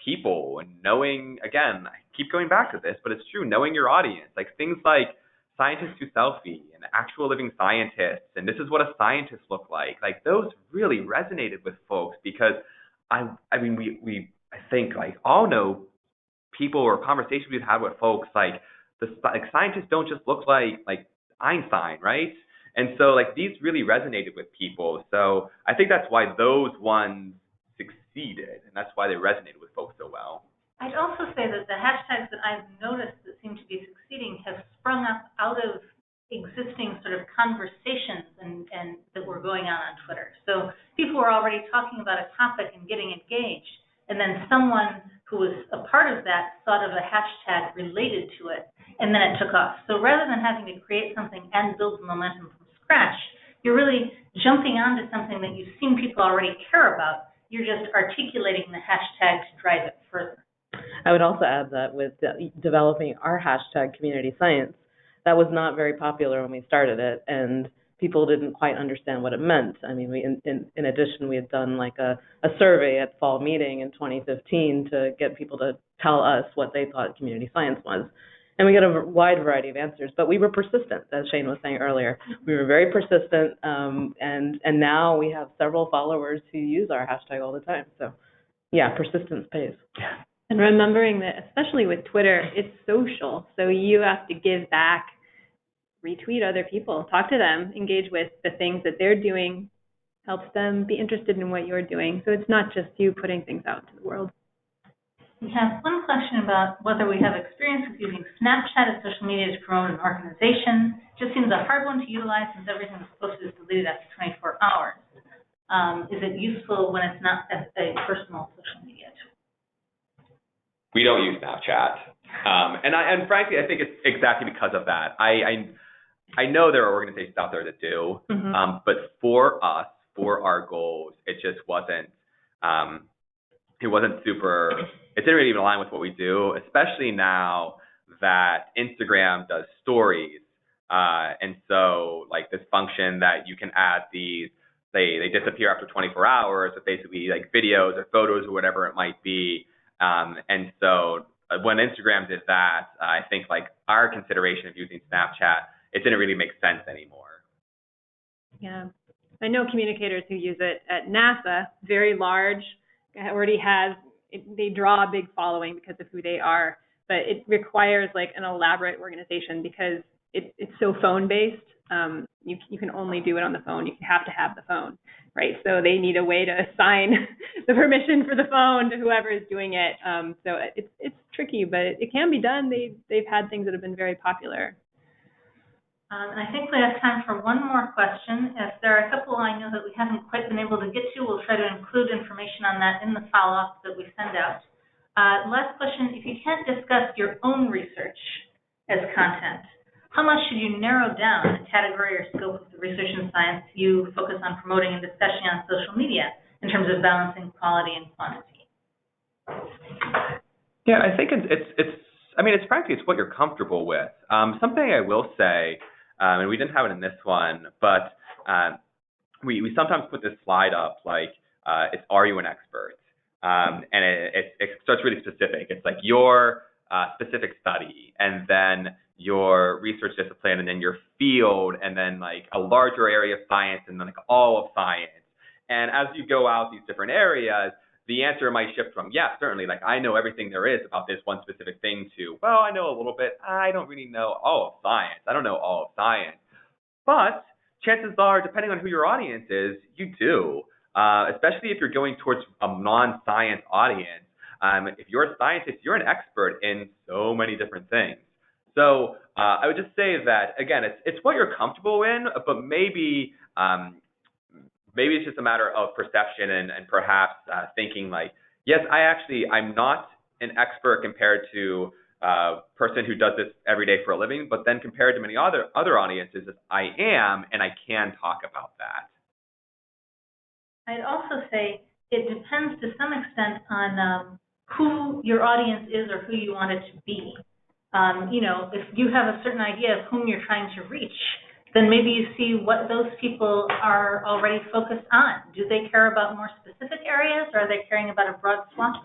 people and knowing, again, I keep going back to this, but it's true, knowing your audience, like things like Scientists Who Selfie and Actual Living Scientists, and This Is What a Scientist Look like those really resonated with folks because I think like all know people or conversations we've had with folks like scientists don't just look like Einstein, right? And so like these really resonated with people. So I think that's why those ones succeeded, and that's why they resonated with folks so well. I'd also say that the hashtags that I've noticed that seem to be succeeding have sprung up out of existing sort of conversations and that were going on Twitter. So people were already talking about a topic and getting engaged, and then someone who was a part of that thought of a hashtag related to it, and then it took off. So rather than having to create something and build momentum from scratch, you're really jumping onto something that you've seen people already care about. You're just articulating the hashtag to drive it further. I would also add that with developing our hashtag community science, that was not very popular when we started it, and people didn't quite understand what it meant. I mean, in addition, we had done like a survey at fall meeting in 2015 to get people to tell us what they thought community science was. And we got a wide variety of answers, but we were persistent, as Shane was saying earlier. We were very persistent, and now we have several followers who use our hashtag all the time. So, yeah, persistence pays. And remembering that, especially with Twitter, it's social, so you have to give back, retweet other people, talk to them, engage with the things that they're doing, helps them be interested in what you're doing. So it's not just you putting things out to the world. We have one question about whether we have experience with using Snapchat as social media to promote an organization. Just seems a hard one to utilize since everything that's posted is deleted after 24 hours. Is it useful when it's not a personal social media tool? We don't use Snapchat. And frankly, I think it's exactly because of that. I know there are organizations out there that do, but for us, for our goals, it just wasn't. It wasn't super. It didn't really even align with what we do, especially now that Instagram does stories, and so like this function that you can add these. They disappear after 24 hours, but basically like videos or photos or whatever it might be. And so when Instagram did that, I think like our consideration of using Snapchat, it didn't really make sense anymore. Yeah. I know communicators who use it at NASA, very large, already they draw a big following because of who they are, but it requires like an elaborate organization because it's so phone-based. You can only do it on the phone. You have to have the phone, right? So they need a way to assign the permission for the phone to whoever is doing it. So it's tricky, but it can be done. They've had things that have been very popular. And I think we have time for one more question. If there are a couple I know that we haven't quite been able to get to, we'll try to include information on that in the follow-up that we send out. Last question, if you can't discuss your own research as content, how much should you narrow down the category or scope of the research and science you focus on promoting and discussing on social media in terms of balancing quality and quantity? Yeah, I think it's frankly, it's what you're comfortable with. Something I will say, and we didn't have it in this one, but we sometimes put this slide up like, are you an expert? And it starts really specific. It's like your specific study, and then your research discipline, and then your field, and then like a larger area of science, and then like all of science. And as you go out these different areas, the answer might shift from, yeah, certainly, like, I know everything there is about this one specific thing to, well, I know a little bit. I don't really know all of science. I don't know all of science. But chances are, depending on who your audience is, you do, especially if you're going towards a non-science audience. If you're a scientist, you're an expert in so many different things. So I would just say that, again, it's what you're comfortable in, but maybe it's just a matter of perception and perhaps thinking like, yes, I'm not an expert compared to a person who does this every day for a living, but then compared to many other audiences, I am, and I can talk about that. I'd also say it depends to some extent on who your audience is or who you want it to be. If you have a certain idea of whom you're trying to reach, then maybe you see what those people are already focused on. Do they care about more specific areas, or are they caring about a broad swath?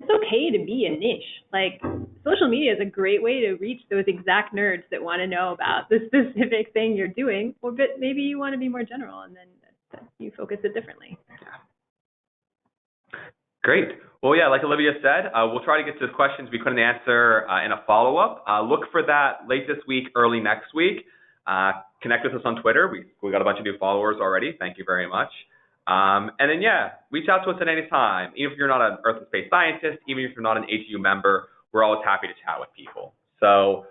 It's okay to be a niche. Like, social media is a great way to reach those exact nerds that want to know about the specific thing you're doing, but maybe you want to be more general, and then you focus it differently. Great. Well, yeah, like Olivia said, we'll try to get to the questions we couldn't answer in a follow-up. Look for that late this week, early next week. Connect with us on Twitter. We got a bunch of new followers already. Thank you very much. And then, yeah, reach out to us at any time. Even if you're not an Earth and Space scientist, even if you're not an ATU member, we're always happy to chat with people. So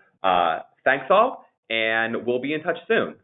thanks all, and we'll be in touch soon.